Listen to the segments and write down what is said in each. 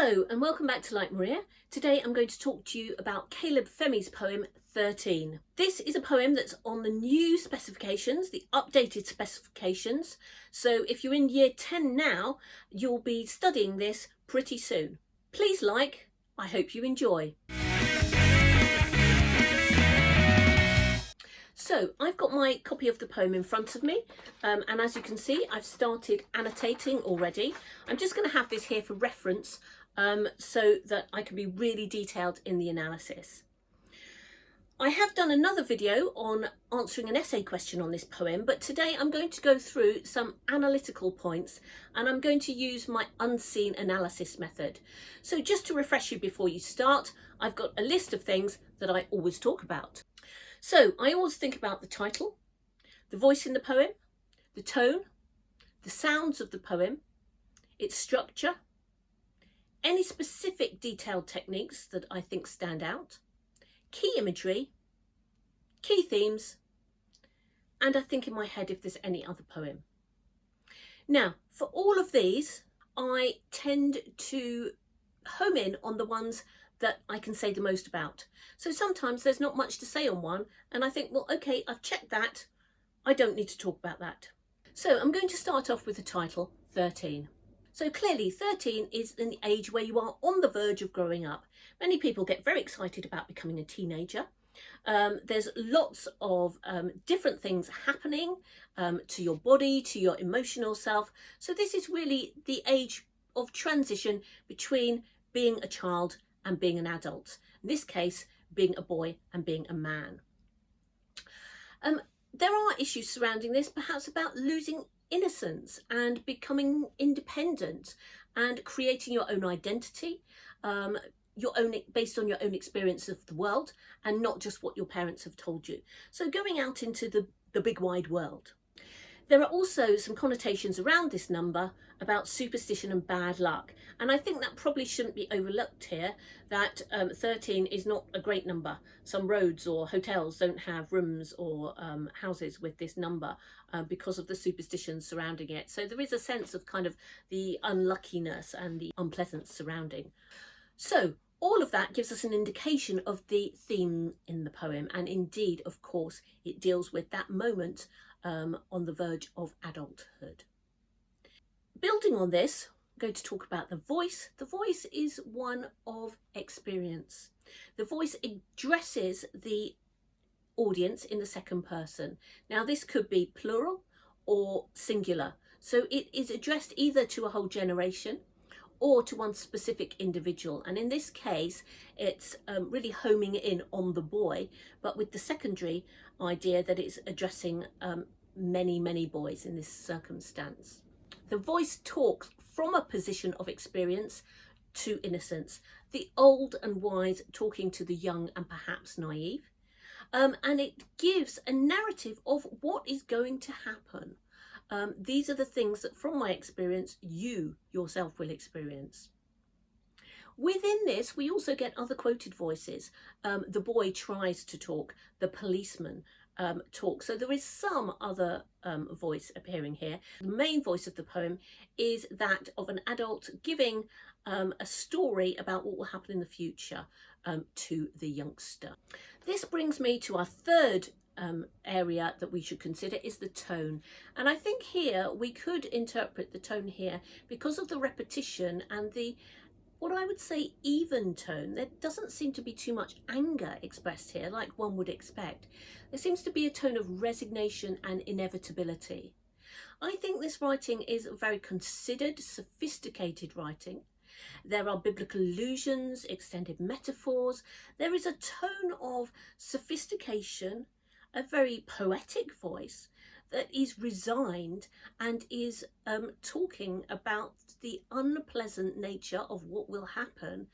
Hello and welcome back to Like Maria. Today I'm going to talk to you about Caleb Femi's poem 13. This is a poem that's on the new specifications, the updated specifications. So if you're in year 10 now, you'll be studying this pretty soon. Please like, I hope you enjoy. So I've got my copy of the poem in front of me and as you can see I've started annotating already. I'm just going to have this here for reference so that I can be really detailed in the analysis. I have done another video on answering an essay question on this poem, but today I'm going to go through some analytical points and I'm going to use my unseen analysis method. So just to refresh you before you start, I've got a list of things that I always talk about. So I always think about the title, the voice in the poem, the tone, the sounds of the poem, its structure, any specific detailed techniques that I think stand out, key imagery, key themes, and I think in my head if there's any other poem. Now, for all of these, I tend to home in on the ones that I can say the most about. So sometimes there's not much to say on one and I think, well, okay, I've checked that. I don't need to talk about that. So I'm going to start off with the title 13. So clearly 13 is an age where you are on the verge of growing up. Many people get very excited about becoming a teenager. There's lots of different things happening to your body, to your emotional self. So this is really the age of transition between being a child and being an adult. In this case, being a boy and being a man. There are issues surrounding this, perhaps about losing innocence and becoming independent and creating your own identity, based on your own experience of the world and not just what your parents have told you. So going out into the big wide world. There are also some connotations around this number about superstition and bad luck. And I think that probably shouldn't be overlooked here, that 13 is not a great number. Some roads or hotels don't have rooms or houses with this number because of the superstitions surrounding it. So there is a sense of kind of the unluckiness and the unpleasant surrounding. So all of that gives us an indication of the theme in the poem. And indeed, of course, it deals with that moment on the verge of adulthood. Building on this, I'm going to talk about the voice. The voice is one of experience. The voice addresses the audience in the second person. Now this could be plural or singular. So it is addressed either to a whole generation or to one specific individual. And in this case, it's really homing in on the boy, but with the secondary idea that it's addressing many boys in this circumstance. The voice talks from a position of experience to innocence, the old and wise talking to the young and perhaps naive. And it gives a narrative of what is going to happen. These are the things that from my experience you yourself will experience. Within this we also get other quoted voices. The boy tries to talk, the policeman talks. So there is some other voice appearing here. The main voice of the poem is that of an adult giving a story about what will happen in the future to the youngster. This brings me to our third area that we should consider is the tone. And I think here we could interpret the tone here because of the repetition and the what I would say even tone. There doesn't seem to be too much anger expressed here like one would expect. There seems to be a tone of resignation and inevitability. I think this writing is very considered, sophisticated writing. There are biblical allusions, extended metaphors. There is a tone of sophistication, a very poetic voice that is resigned and is talking about the unpleasant nature of what will happen,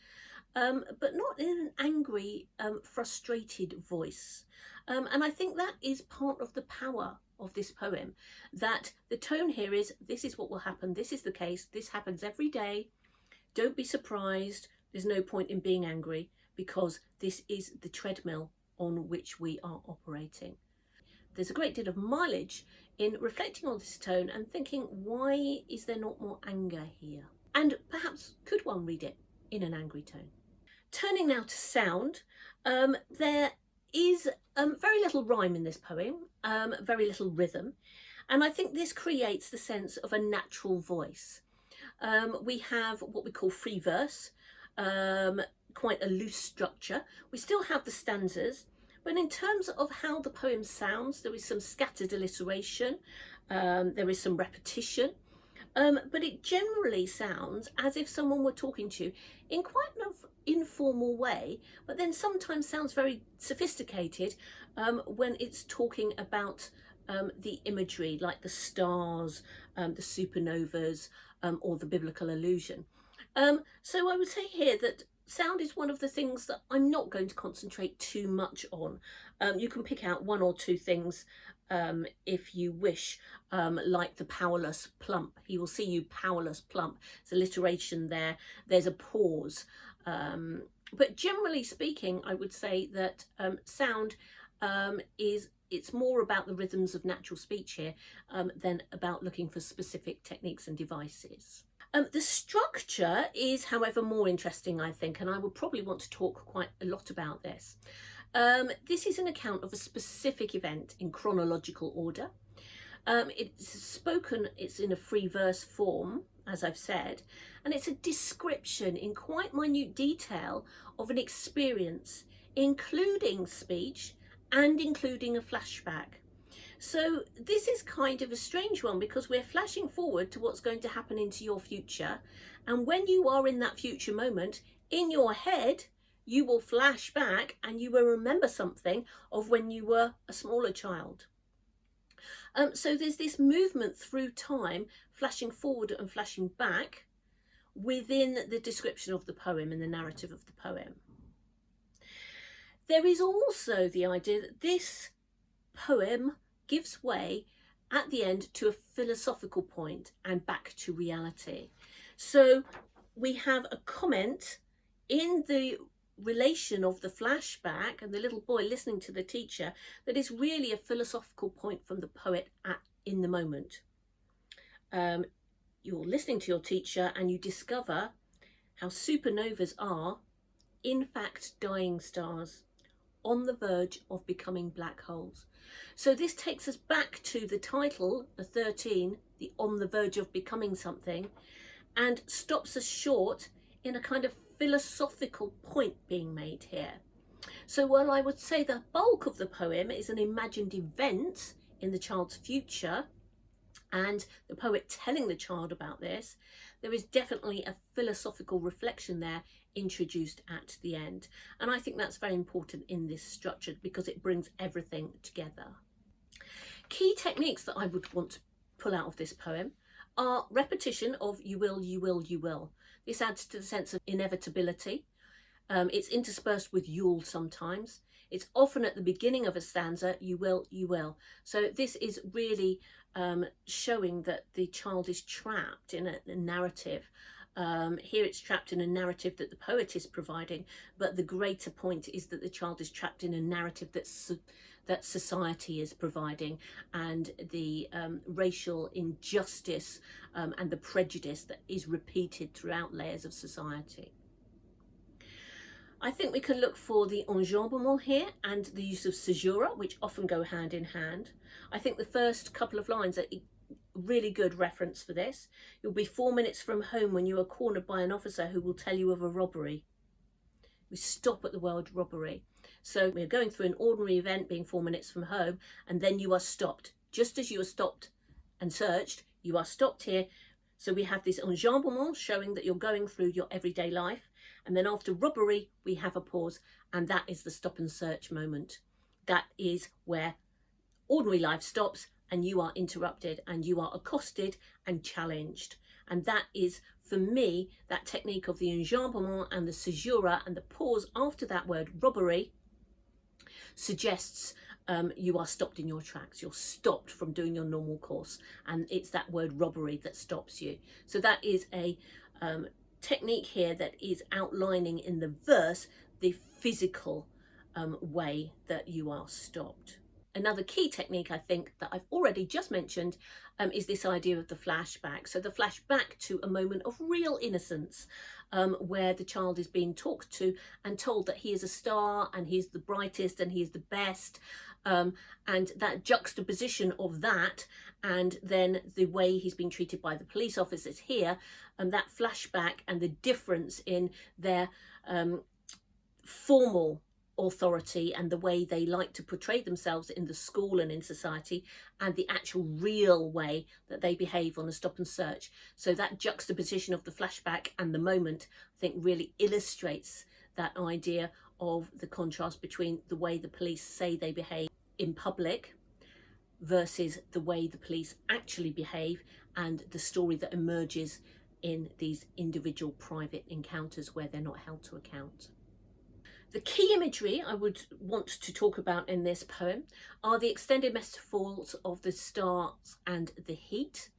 but not in an angry, frustrated voice. And I think that is part of the power of this poem, that the tone here is, this is what will happen, this is the case, this happens every day, don't be surprised, there's no point in being angry because this is the treadmill on which we are operating. There's a great deal of mileage in reflecting on this tone and thinking, why is there not more anger here? And perhaps could one read it in an angry tone. Turning now to sound, there is very little rhyme in this poem, very little rhythm, and I think this creates the sense of a natural voice. We have what we call free verse, quite a loose structure. We still have the stanzas, but in terms of how the poem sounds, there is some scattered alliteration, there is some repetition, but it generally sounds as if someone were talking to you in quite an informal way, but then sometimes sounds very sophisticated when it's talking about the imagery, like the stars, the supernovas, or the biblical allusion. So I would say here that sound is one of the things that I'm not going to concentrate too much on. You can pick out one or two things if you wish, like the powerless plump. He will see you powerless plump. There's alliteration there. There's a pause. But generally speaking, I would say that sound it's more about the rhythms of natural speech here than about looking for specific techniques and devices. The structure is, however, more interesting, I think, and I would probably want to talk quite a lot about this. This is an account of a specific event in chronological order. It's in a free verse form, as I've said, and it's a description in quite minute detail of an experience, including speech and including a flashback. So this is kind of a strange one because we're flashing forward to what's going to happen into your future, and when you are in that future moment, in your head, you will flash back and you will remember something of when you were a smaller child. So there's this movement through time, flashing forward and flashing back within the description of the poem and the narrative of the poem. There is also the idea that this poem gives way at the end to a philosophical point and back to reality. So we have a comment in the relation of the flashback and the little boy listening to the teacher that is really a philosophical point from the poet in the moment. You're listening to your teacher and you discover how supernovas are, in fact, dying stars on the verge of becoming black holes. So this takes us back to the title, the 13, the on the verge of becoming something, and stops us short in a kind of philosophical point being made here. So while I would say the bulk of the poem is an imagined event in the child's future, and the poet telling the child about this, there is definitely a philosophical reflection there introduced at the end. And I think that's very important in this structure because it brings everything together. Key techniques that I would want to pull out of this poem are repetition of you will, you will, you will. This adds to the sense of inevitability. It's interspersed with you'll sometimes. It's often at the beginning of a stanza, you will, you will. So this is really showing that the child is trapped in a narrative. Here it's trapped in a narrative that the poet is providing, but the greater point is that the child is trapped in a narrative that society is providing, and the racial injustice and the prejudice that is repeated throughout layers of society. I think we can look for the enjambment here and the use of caesura, which often go hand in hand. I think the first couple of lines are really good reference for this. You'll be 4 minutes from home when you are cornered by an officer who will tell you of a robbery. We stop at the word robbery. So we're going through an ordinary event, being 4 minutes from home, and then you are stopped. Just as you are stopped and searched, you are stopped here. So we have this enjambment showing that you're going through your everyday life. And then after robbery, we have a pause, and that is the stop and search moment. That is where ordinary life stops and you are interrupted and you are accosted and challenged. And that is, for me, that technique of the enjambment and the caesura and the pause after that word robbery suggests you are stopped in your tracks. You're stopped from doing your normal course, and it's that word robbery that stops you. So that is a technique here that is outlining in the verse the physical way that you are stopped. Another key technique, I think, that I've already just mentioned is this idea of the flashback. So the flashback to a moment of real innocence, where the child is being talked to and told that he is a star and he's the brightest and he's the best. And that juxtaposition of that and then the way he's being treated by the police officers here, and that flashback and the difference in their formal authority and the way they like to portray themselves in the school and in society, and the actual real way that they behave on a stop and search. So that juxtaposition of the flashback and the moment, I think, really illustrates that idea of the contrast between the way the police say they behave in public versus the way the police actually behave, and the story that emerges in these individual private encounters where they're not held to account. The key imagery I would want to talk about in this poem are the extended metaphors of the stars and the heat.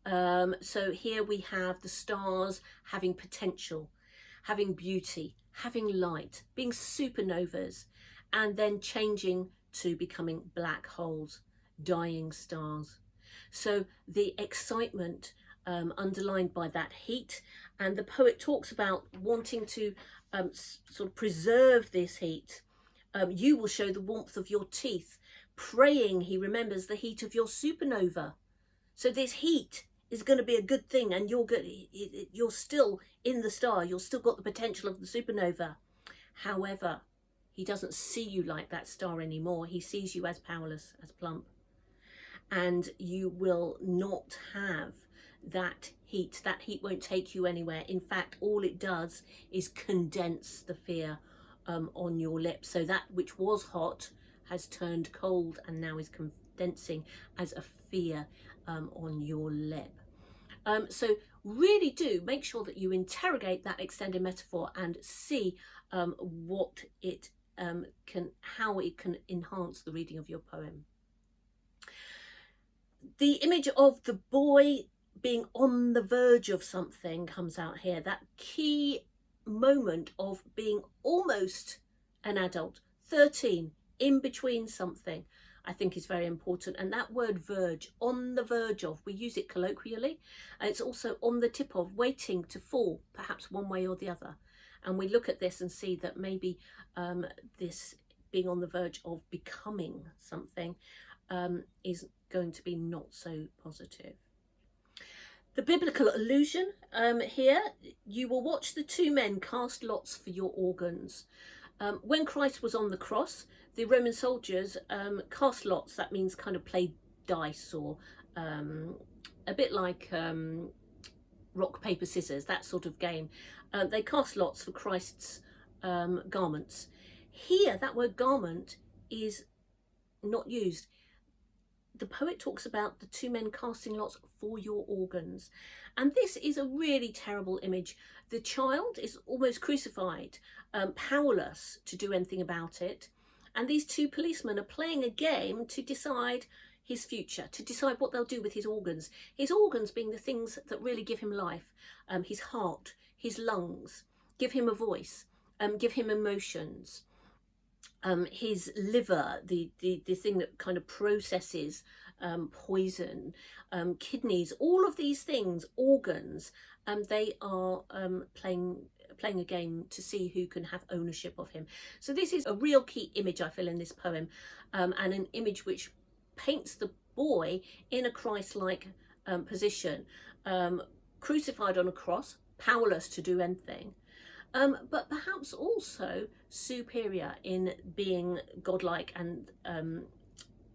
So here we have the stars having potential, having beauty, having light, being supernovas, and then changing to becoming black holes, dying stars. So the excitement underlined by that heat, and the poet talks about wanting to sort of preserve this heat. You will show the warmth of your teeth, praying he remembers the heat of your supernova. So this heat is going to be a good thing, and you're still in the star, you've still got the potential of the supernova. However, he doesn't see you like that star anymore. He sees you as powerless, as plump. And you will not have that heat. That heat won't take you anywhere. In fact, all it does is condense the fear on your lips. So that which was hot has turned cold and now is condensing as a fear on your lip. So really do make sure that you interrogate that extended metaphor and see what it how it can enhance the reading of your poem. The image of the boy being on the verge of something comes out here. That key moment of being almost an adult, 13, in between something, I think is very important. And that word verge, on the verge of, we use it colloquially. And it's also on the tip of, waiting to fall, perhaps one way or the other. And we look at this and see that maybe this being on the verge of becoming something is going to be not so positive. The biblical allusion here, you will watch the two men cast lots for your organs. When Christ was on the cross, the Roman soldiers cast lots. That means kind of play dice, or a bit like rock, paper, scissors, that sort of game. They cast lots for Christ's garments. Here, that word garment is not used. The poet talks about the two men casting lots for your organs. And this is a really terrible image. The child is almost crucified, powerless to do anything about it. And these two policemen are playing a game to decide his future, to decide what they'll do with his organs. His organs being the things that really give him life. His heart, his lungs, give him a voice, give him emotions. His liver, the thing that kind of processes poison, kidneys, all of these things, organs, they are playing a game to see who can have ownership of him. So this is a real key image, I feel, in this poem, and an image which paints the boy in a Christ-like position, crucified on a cross, powerless to do anything. But perhaps also superior in being godlike and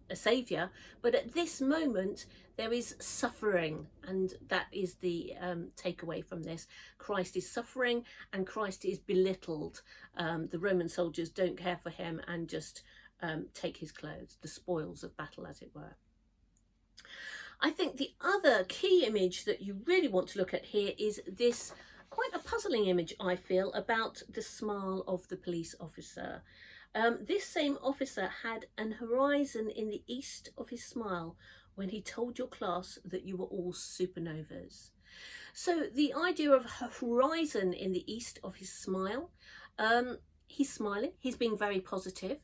a saviour. But at this moment, there is suffering, and that is the takeaway from this. Christ is suffering and Christ is belittled. The Roman soldiers don't care for him and just take his clothes, the spoils of battle, as it were. I think the other key image that you really want to look at here is this quite a puzzling image, I feel, about the smile of the police officer. This same officer had an horizon in the east of his smile when he told your class that you were all supernovas. So the idea of a horizon in the east of his smile, he's smiling, he's being very positive,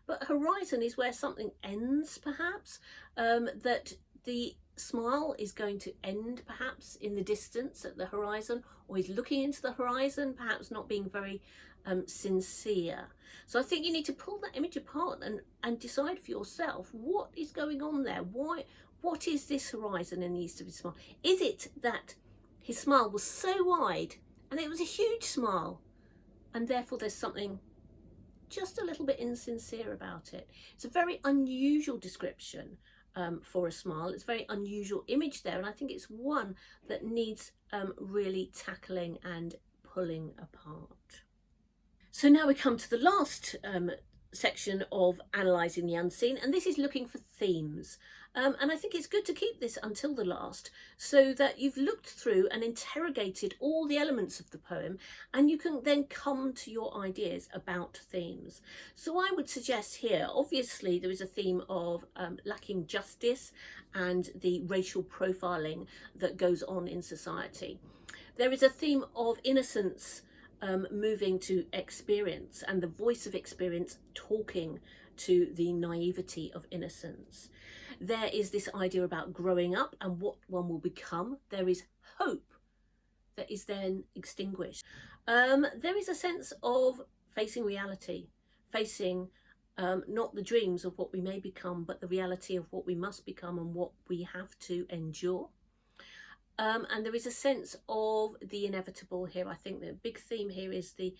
but horizon is where something ends, perhaps, that the smile is going to end perhaps in the distance at the horizon, or he's looking into the horizon, perhaps not being very sincere. So I think you need to pull that image apart and decide for yourself what is going on there. What is this horizon in the east of his smile? Is it that his smile was so wide and it was a huge smile, and therefore there's something just a little bit insincere about it? It's a very unusual description for a smile. It's a very unusual image there, and I think it's one that needs really tackling and pulling apart. So now we come to the last section of analysing the unseen, and this is looking for themes. And I think it's good to keep this until the last, so that you've looked through and interrogated all the elements of the poem, and you can then come to your ideas about themes. So I would suggest here, obviously there is a theme of lacking justice and the racial profiling that goes on in society. There is a theme of innocence moving to experience, and the voice of experience talking to the naivety of innocence. There is this idea about growing up and what one will become. There is hope that is then extinguished. There is a sense of facing reality, facing not the dreams of what we may become, but the reality of what we must become and what we have to endure. And there is a sense of the inevitable here. I think the big theme here is the,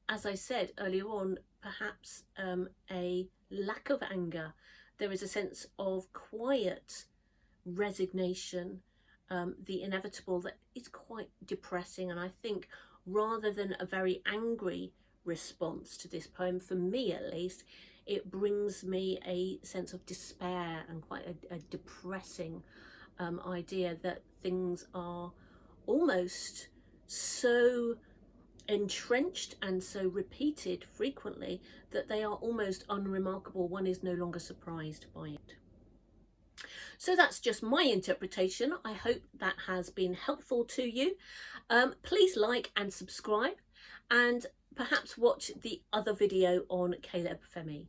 as I said earlier on, perhaps a lack of anger. There is a sense of quiet resignation, the inevitable, that is quite depressing. And I think rather than a very angry response to this poem, for me at least, it brings me a sense of despair and quite a depressing idea that things are almost so entrenched and so repeated frequently that they are almost unremarkable. One is no longer surprised by it. So that's just my interpretation. I hope that has been helpful to you. Please like and subscribe, and perhaps watch the other video on Caleb Femi.